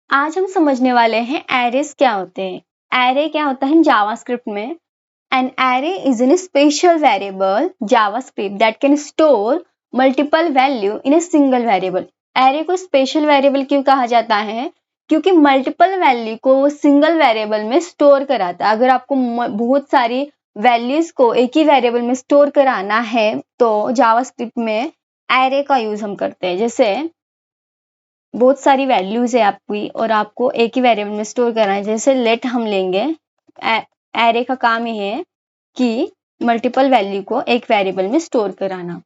आज हम समझने वाले हैं एरेस क्या होते हैं। एरे क्या होता है जावास्क्रिप्ट में। An array is an special variable JavaScript that can store multiple value in a single variable. Array को स्पेशल वेरिएबल क्यों कहा जाता है? क्योंकि मल्टीपल वैल्यू को वो सिंगल वेरिएबल में स्टोर कराता है। अगर आपको बहुत सारी वैल्यूज को एक ही वेरिएबल में स्टोर कराना है तो जावास्क्रिप्ट में एरे का यूज हम करते हैं। जैसे बहुत सारी वैल्यूज है आपकी और आपको एक ही वेरिएबल में स्टोर करना है। जैसे लेट हम लेंगे, एरे का काम ही है कि मल्टीपल वैल्यू को एक वेरिएबल में स्टोर कराना।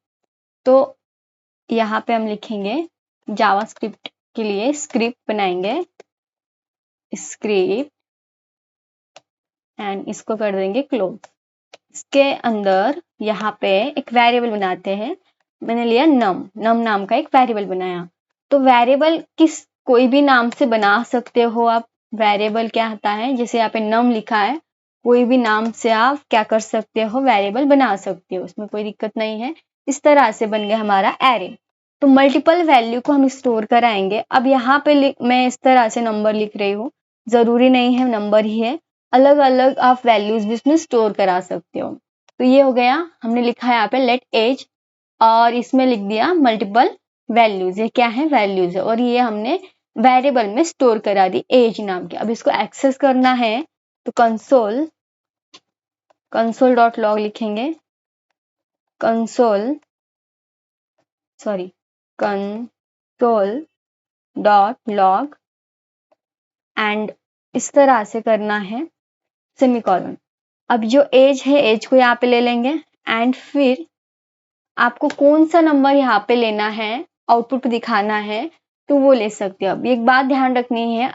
तो यहाँ पे हम लिखेंगे जावास्क्रिप्ट के लिए स्क्रिप्ट बनाएंगे, स्क्रिप्ट एंड इसको कर देंगे क्लोज। इसके अंदर यहाँ पे एक वेरिएबल बनाते हैं। मैंने लिया नम नाम का एक वेरिएबल बनाया। तो वेरिएबल किस कोई भी नाम से बना सकते हो आप। वेरिएबल क्या होता है, जैसे यहाँ पे नम लिखा है, कोई भी नाम से आप क्या कर सकते हो, वेरिएबल बना सकते हो, उसमें कोई दिक्कत नहीं है। इस तरह से बन गया हमारा एरे। तो मल्टीपल वैल्यू को हम स्टोर कराएंगे। अब यहाँ पे मैं इस तरह से नंबर लिख रही हूँ, जरूरी नहीं है नंबर ही है, अलग अलग आप वैल्यूज भी इसमें स्टोर करा सकते हो। तो ये हो गया, हमने लिखा है यहाँ पे लेट एज और इसमें लिख दिया मल्टीपल वैल्यूज। ये क्या है, वैल्यूज है, और ये हमने वेरिएबल में स्टोर करा दी एज नाम के। अब इसको एक्सेस करना है तो कंसोल डॉट लॉग लिखेंगे, कंसोल डॉट लॉग एंड इस तरह से करना है सेमीकोलन। अब जो एज है, एज को यहाँ पे ले लेंगे एंड फिर आपको कौन सा नंबर यहाँ पे लेना है, आउटपुट दिखाना है, तो वो ले सकते हो। अब एक बात ध्यान रखनी है,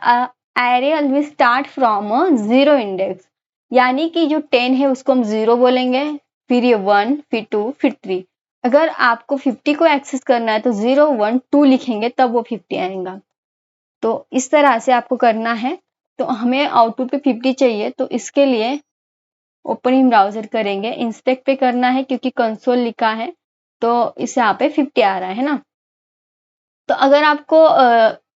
array always start from a 0 index, यानी कि जो 10 है उसको हम 0 बोलेंगे, फिर ये 1, फिर 2, फिर 3। अगर आपको 50 को एक्सेस करना है तो 0, 1, 2 लिखेंगे तब वो 50 आएगा। तो इस तरह से आपको करना है। तो हमें आउटपुट पे 50 चाहिए, तो इसके लिए ओपनिंग ब्राउजर करेंगे, इंस्पेक्ट पे करना है क्योंकि कंसोल लिखा है तो इस यहाँ पे 50 आ रहा है ना। तो अगर आपको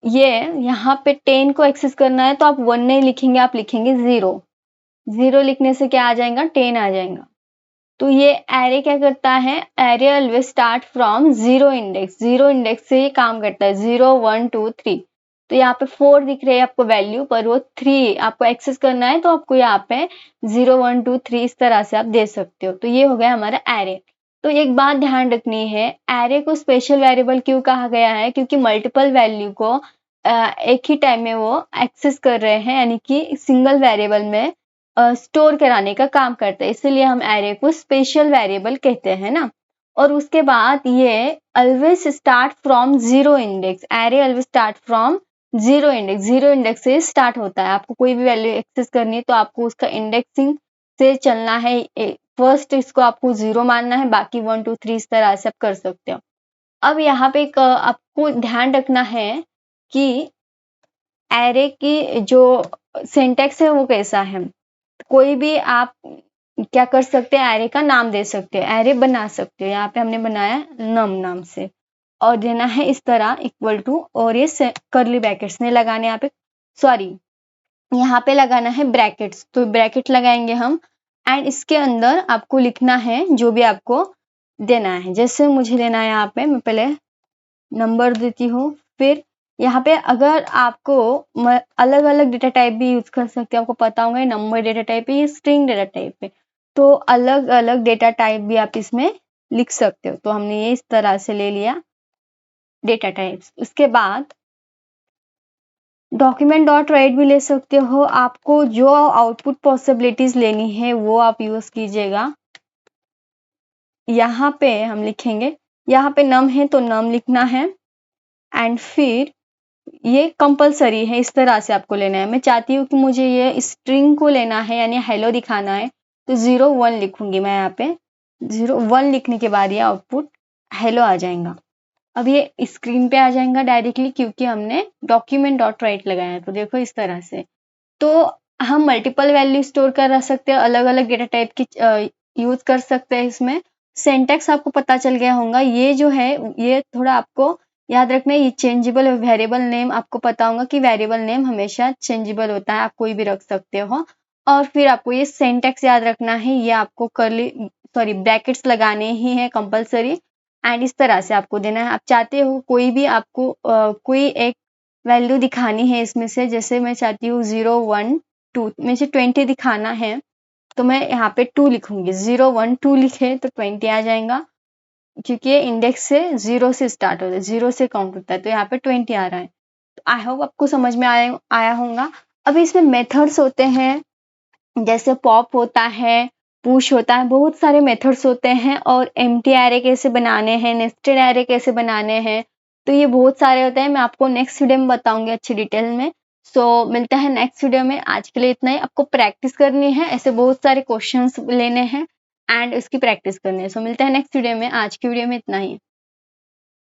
ये यहाँ पे 10 को एक्सेस करना है तो आप 1 नहीं लिखेंगे, आप लिखेंगे 0 लिखने से क्या आ जाएगा, 10 आ जाएगा। तो ये एरे क्या करता है, array always start from 0 index, 0 index से ये काम करता है, 0, 1, 2, 3। तो यहाँ पे 4 दिख रहे हैं आपको वैल्यू, पर वो 3 आपको एक्सेस करना है तो आपको यहाँ पे 0, 1, 2, 3 इस तरह से आप दे सकते हो। तो ये हो गया हमारा एरे। तो एक बात ध्यान रखनी है, एरे को स्पेशल वेरिएबल क्यों कहा गया है, क्योंकि मल्टीपल वैल्यू को एक ही टाइम में वो एक्सेस कर रहे हैं, यानी कि सिंगल वेरिएबल में स्टोर कराने का काम करता है, इसलिए हम एरे को स्पेशल वेरिएबल कहते हैं ना। और उसके बाद ये always start from 0 index, array always start from 0 index, 0 index से स्टार्ट होता है। आपको कोई भी वैल्यू एक्सेस करनी है तो आपको उसका इंडेक्सिंग से चलना है। फर्स्ट इसको आपको 0 मानना है, बाकी 1, 2, 3 इस तरह से आप कर सकते हो। अब यहाँ पे एक आपको ध्यान रखना है कि एरे की जो सिंटैक्स है वो कैसा है। कोई भी आप क्या कर सकते हैं, एरे का नाम दे सकते हैं, एरे बना सकते हो। यहाँ पे हमने बनाया नम नाम से और देना है इस तरह इक्वल टू, और ये करली ब्रैकेट्स में लगाने, यहाँ पे सॉरी यहाँ पे लगाना है ब्रैकेट्स, तो ब्रैकेट लगाएंगे हम एंड इसके अंदर आपको लिखना है जो भी आपको देना है। जैसे मुझे देना है, यहाँ पे मैं पहले नंबर देती हूँ, फिर यहाँ पे अगर आपको अलग अलग डेटा टाइप भी यूज कर सकते हैं, आपको पता होगा नंबर डेटा टाइप है, स्ट्रिंग डेटा टाइप है, तो अलग अलग डेटा टाइप भी आप इसमें लिख सकते हो। तो हमने ये इस तरह से ले लिया डेटा टाइप्स। उसके बाद डॉक्यूमेंट डॉट राइट भी ले सकते हो, आपको जो आउटपुट पॉसिबिलिटीज लेनी है वो आप यूज कीजिएगा। यहाँ पे हम लिखेंगे, यहाँ पे नम है तो नम लिखना है एंड फिर ये कंपलसरी है, इस तरह से आपको लेना है। मैं चाहती हूँ कि मुझे ये स्ट्रिंग को लेना है, यानी हेलो दिखाना है, तो 0, 1 लिखूंगी मैं। यहाँ पे 0, 1 लिखने के बाद ये आउटपुट हेलो आ जाएगा। अब ये स्क्रीन पे आ जाएगा डायरेक्टली क्योंकि हमने डॉक्यूमेंट डॉट राइट लगाया है। तो देखो इस तरह से, तो हम मल्टीपल वैल्यू स्टोर कर सकते हैं, अलग अलग डेटा टाइप की यूज कर सकते हैं। इसमें सिंटैक्स आपको पता चल गया होगा। ये जो है ये थोड़ा आपको याद रखना ये चेंजेबल और वेरिएबल नेम, आपको पता होगा कि वेरिएबल नेम हमेशा चेंजेबल होता है, आप कोई भी रख सकते हो। और फिर आपको ये सिंटैक्स याद रखना है, ये आपको ब्रैकेट्स लगाने ही है कंपलसरी, एंड इस तरह से आपको देना है। आप चाहते हो कोई भी आपको कोई एक वैल्यू दिखानी है इसमें से, जैसे मैं चाहती हूँ 0 1 2 में से 20 दिखाना है, तो मैं यहाँ पे 2 लिखूंगी। 0 1 2 लिखे तो 20 आ जाएगा, क्योंकि ये इंडेक्स से 0 से स्टार्ट होता है, 0 से काउंट होता है, तो यहाँ पे 20 आ रहा है। तो आई होप आपको समझ में आया होगा। अभी इसमें मेथड्स होते हैं, जैसे पॉप होता है, पुश होता है, बहुत सारे मेथड्स होते हैं। और एम्प्टी एरे कैसे बनाने हैं, नेस्टेड एरे कैसे बनाने हैं, तो ये बहुत सारे होते हैं। मैं आपको नेक्स्ट वीडियो में बताऊंगी अच्छी डिटेल में। सो मिलता है नेक्स्ट वीडियो में। आज के लिए इतना ही। आपको प्रैक्टिस करनी है, ऐसे बहुत सारे क्वेश्चंस लेने हैं एंड उसकी प्रैक्टिस करनी है। सो मिलता है नेक्स्ट वीडियो में। आज की वीडियो में इतना ही।